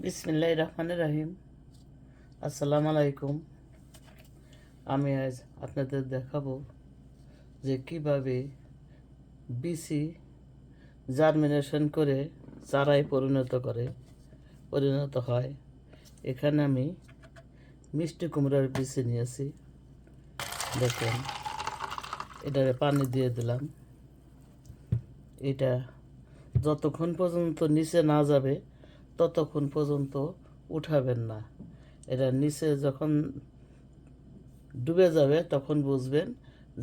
বিসমিল্লাহির রহমানির রহিম। আসসালামু আলাইকুম। আমি আজ আপনাদের দেখাবো যে কিভাবে বিসি জার্মিনেশন করে চারায় পরিণত হয়। এখানে আমি মিষ্টি কুমড়ার বিসি নিয়েছি। দেখেন, এটারে পানি দিয়ে দিলাম। এটা যতক্ষণ পর্যন্ত নিচে না যাবে ততক্ষণ পর্যন্ত উঠাবেন না। এটা নিচে যখন ডুবে যাবে তখন বুঝবেন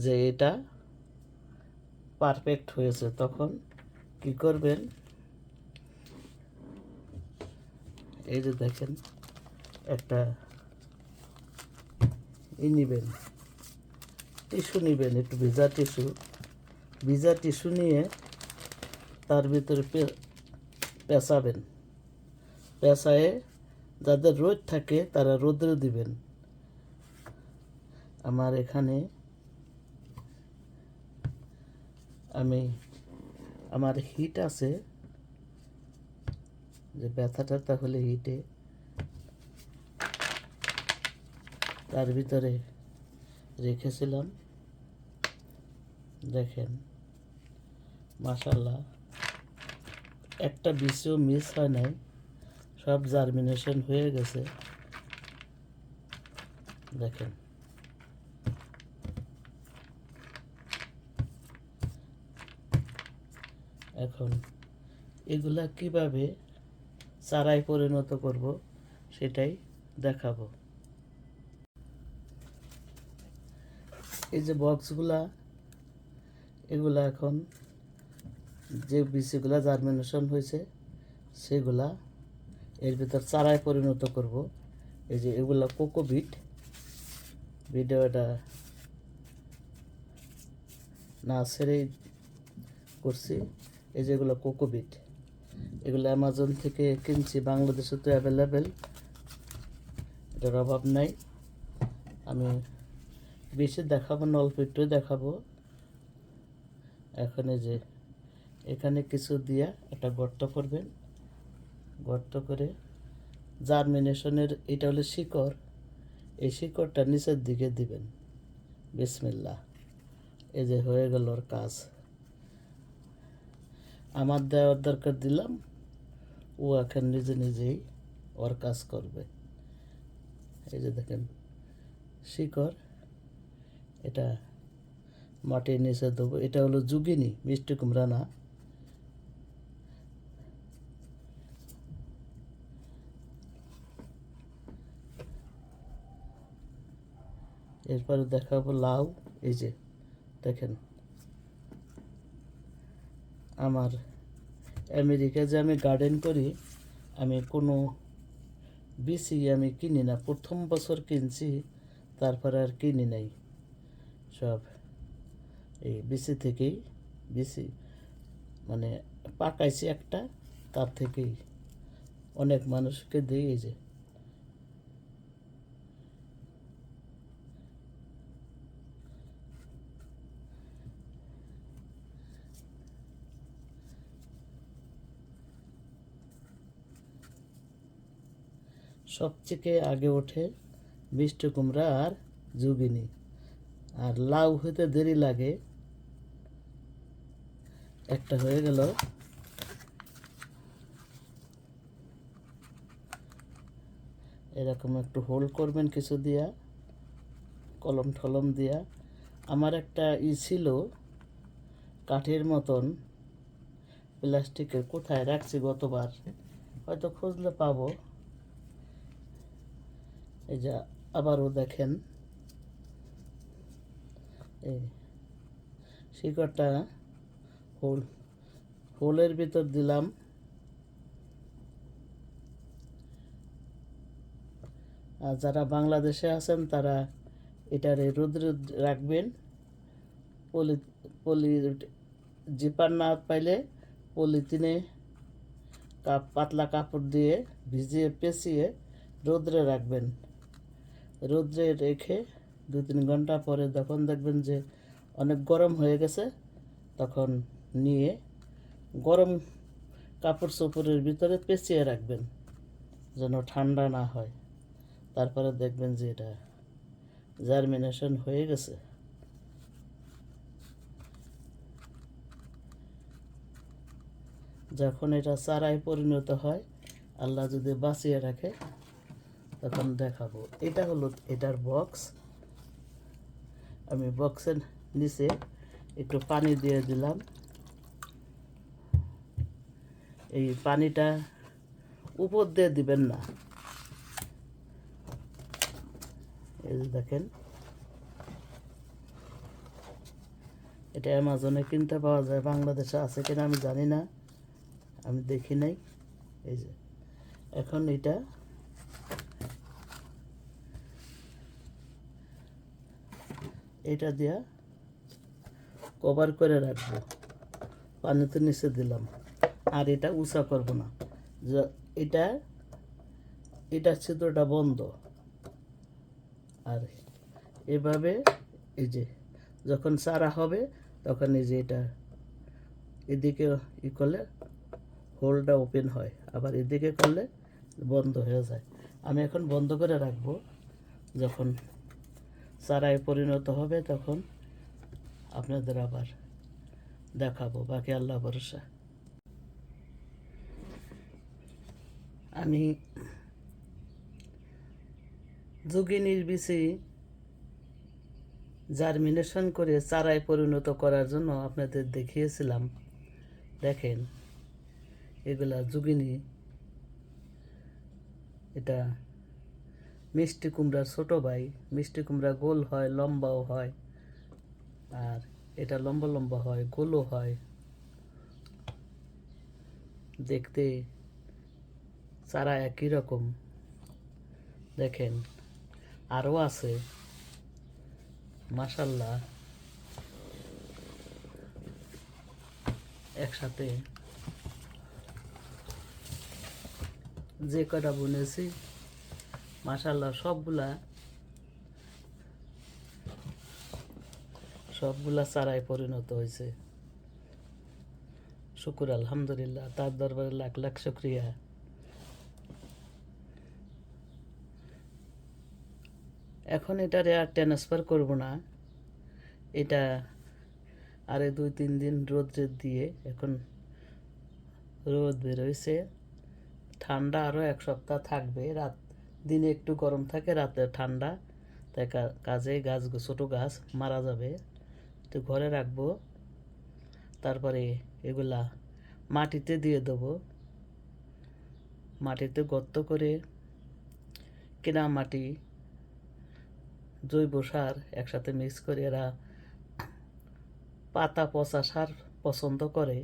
যে এটা পারফেক্ট হয়েছে। তখন কি করবেন, এই যে দেখেন, একটা নিবেন, টিস্যু নিবেন, একটু ভিজা টিস্যু নিয়ে তার ভিতরে পেঁচাবেন। পেঁচায়ে যাদের রোদ থাকে তারা রোদ্রে দিবেন। আমার এখানে আমার হিট আছে, যে ব্যথাটা তাহলে হিটে তার ভিতরে রেখেছিলাম। দেখেন, মাশাআল্লাহ, একটা বিষও মিস হয় নাই, সব জার্মিনেশন হয়ে গেছে। দেখেন, এখন এগুলা কিভাবে চারায় পরিণত করব সেটাই দেখাবো। এই যে বক্সগুলা, এগুলা এখন যে বীজগুলা জার্মিনেশন হয়েছে সেগুলা এর ভিতর চারায় পরিণত করব। এই যে এগুলা কোকোবিট, ভিডিওটা না ছেড়েই করছি। এই যে এগুলো কোকোবিট, এগুলো অ্যামাজন থেকে কিনছি, বাংলাদেশে তো অ্যাভেলেবেল, এটার অভাব নাই। আমি বেশি দেখাবো না, অল্প একটু দেখাবো। এখন এই যে এখানে কিছু দিয়া একটা গর্ত করবেন। গর্ত করে জার্মিনেশনের, এটা হলো শিকড়, এই শিকড়টা নিচের দিকে দিবেন। বিসমিল্লাহ। এই যে হয়ে গেল ওর কাজ। আমার দেওয়ার দরকার দিলাম, ও এখন নিজেই ওর কাজ করবে। এই যে দেখেন শিকড়, এটা মাটির নিচে দেবো। এটা হলো জুগিনি, মিষ্টি কুমড়া না। এরপরে দেখাবো লাউ। এই যে দেখেন, আমার আমেরিকায় যে আমি গার্ডেন করি, আমি কোনো বিসি আমি কিনি না। প্রথম বছর কিনছি, তারপরে আর কিনি নাই। সব এই বিসি মানে পাকাইছি একটা, তার থেকেই অনেক মানুষকে দিই। এই যে সবথেকে আগে ওঠে মিষ্টি কুমড়া আর জুগিনি, আর লাউ হতে দেরি লাগে। একটা হয়ে গেল। এরকম একটু হোল্ড করবেন কিছু দিয়া, কলম ঠলম দিয়া। আমার একটা ছিল কাঠের মতন, প্লাস্টিকের, কোথায় রাখছি গতবার, হয়তো খুঁজলে পাবো। এই যে আবারও দেখেন, এই শিকড়টা হোলের ভিতর দিলাম। আর যারা বাংলাদেশে আছেন তারা এটারে রোদ্রে রাখবেন। পলি পলি জিপার না পাইলে পলিথিনে পাতলা কাপড় দিয়ে ভিজিয়ে পেঁচিয়ে রোদ্রে রাখবেন। রোদ্রে রেখে 2-3 ঘন্টা পরে যখন দেখবেন যে অনেক গরম হয়ে গেছে, তখন নিয়ে গরম কাপড় চোপড়ের ভিতরে পেঁচিয়ে রাখবেন। যেন ঠান্ডা না হয়। তারপরে দেখবেন যে এটা জার্মিনেশন হয়ে গেছে। যখন এটা চারায় পরিণত হয়, আল্লাহ যদি বাঁচিয়ে রাখে, তখন দেখাবো। এটা হলো এটার বক্স। আমি বক্সের নিচে একটু পানি দিয়ে দিলাম। এই পানিটা উপর দিয়ে দিবেন না। এই যে দেখেন, এটা অ্যামাজনে কিনতে পাওয়া যায়, বাংলাদেশে আছে কিনা আমি জানি না, আমি দেখি নাই। এই যে এখন এটা দিয়া কভার করে রাখবো, পানিতে নিচে দিলাম। আর এটা উঁচা করব না, এটা এটার ছিদ্রটা বন্ধ। আর এভাবে এই যে যখন চারা হবে, তখন এই যে এটা এদিকে করলে হোলটা ওপেন হয়, আবার এদিকে করলে বন্ধ হয়ে যায়। আমি এখন বন্ধ করে রাখবো। যখন চারায় পরিণত হবে, তখন আপনাদের আবার দেখাবো। বাকি আল্লাহ ভরসা। আমি জুগিনির বীজে জার্মিনেশন করে চারায় পরিণত করার জন্য আপনাদের দেখিয়েছিলাম। দেখেন, এগুলা জুগিনি। এটা মিষ্টি কুমড়ার ছোট ভাই। মিষ্টি কুমড়া গোল হয়, লম্বাও হয়, আর এটা লম্বা লম্বা হয়, গোলও হয়। দেখতে চারা একই রকম। দেখেন, আরও আছে, মাশাল্লাহ। একসাথে যে কটা বুনেছি, মাশাল্লাহ, সবগুলা চারায় পরিণত হয়েছে। শুকুর আলহামদুলিল্লাহ, তার দরবারে লাখ লাখ শুক্রিয়া। এখন এটারে আর ট্রান্সফার করব না। এটা আরে 2-3 দিন রোদ্রে দিয়ে, এখন রোদ বেরোইছে, ঠান্ডা আরও 1 সপ্তাহ থাকবে। দিনে একটু গরম থাকে, রাতে ঠান্ডা, তাই কাজে ছোটো গাছ মারা যাবে। তো ঘরে রাখবো। তারপরে এগুলা মাটিতে দিয়ে দেবো। মাটিতে গর্ত করে কেনা মাটি, জৈব সার একসাথে মিক্স করে, এরা পাতা পচা সার পছন্দ করে,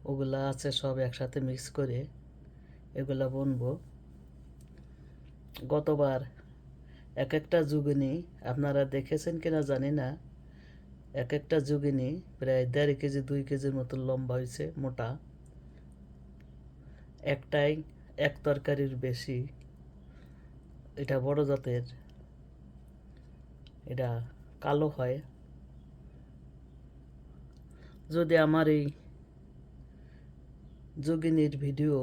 ওগুলা আছে সব একসাথে মিক্স করে এগুলা বুনবো। গতবার এক একটা জুগিনি আপনারা দেখেছেন কিনা জানি না, এক একটা জুগিনি প্রায় 1.5 কেজি 2 কেজির মতো লম্বা হয়েছে, মোটা। একটাই এক তরকারির বেশি। এটা বড় জাতের, এটা কালো হয়। যদি আমার এই জুগিনির ভিডিও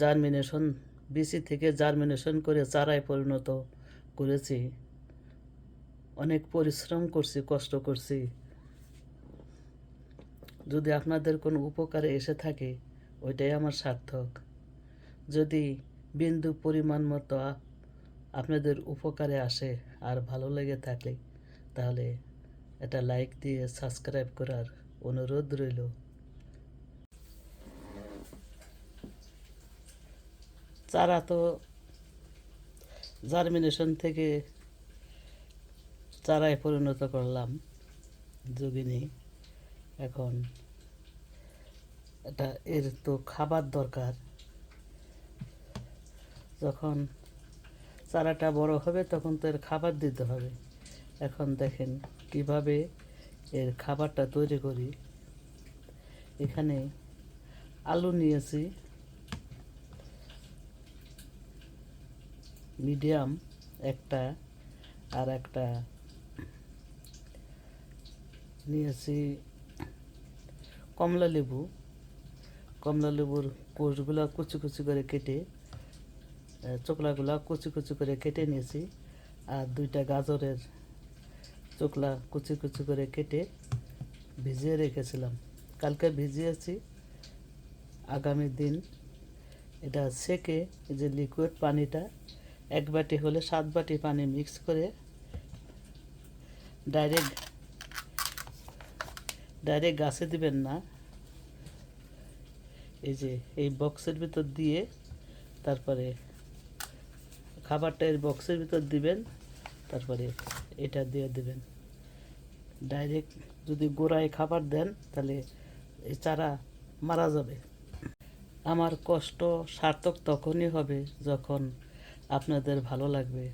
জার্মিনেশন, বিচি থেকে জার্মিনেশন করে চারায় পরিণত করেছি, অনেক পরিশ্রম করছি, কষ্ট করছি। যদি আপনাদের কোনো উপকারে এসে থাকে, ওইটাই আমার সার্থক। যদি বিন্দু পরিমাণ মতো আপনাদের উপকারে আসে আর ভালো লেগে থাকে, তাহলে এটা লাইক দিয়ে সাবস্ক্রাইব করার অনুরোধ রইল। চারা তো জার্মিনেশন থেকে চারায় পরিণত করলাম, যোগিনী। এখন এটা এর তো খাবার দরকার। যখন চারাটা বড় হবে, তখন তো এর খাবার দিতে হবে। এখন দেখেন কিভাবে এর খাবারটা তৈরি করি। এখানে আলু নিয়েছি মিডিয়াম একটা, আর একটা নিয়েছি কমলা লেবুর কোষগুলা কুচি কুচি করে কেটে চোকলাগুলা কুচি কুচি করে কেটে নিয়েছি, আর 2টা গাজরের চোকলা কুচি কুচি করে কেটে ভিজিয়ে রেখেছিলাম। কালকে ভিজিয়েছি, আগামী দিন এটা সেকে যে লিকুইড পানিটা 1 বাটি হলে 7 বাটি পানি মিক্স করে ডাইরেক্ট গাছে দিবেন না, এই যে এই বক্সের ভিতর দিয়ে তারপরে খাবারটা এই বক্সের ভিতর দিবেন, তারপরে এটা দিয়ে দিবেন। ডাইরেক্ট যদি গোড়ায় খাবার দেন তাহলে এই চারা মারা যাবে। আমার কষ্ট সার্থক তখনই হবে যখন আপনাদের ভালো লাগবে।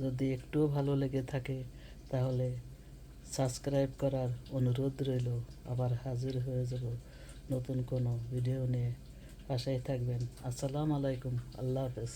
যদি একটুও ভালো লেগে থাকে তাহলে সাবস্ক্রাইব করার অনুরোধ রইল। আবার হাজির হয়ে যাব নতুন কোনো ভিডিও নিয়ে। পাশেই থাকবেন। আসসালামু আলাইকুম। আল্লাহ হাফেজ।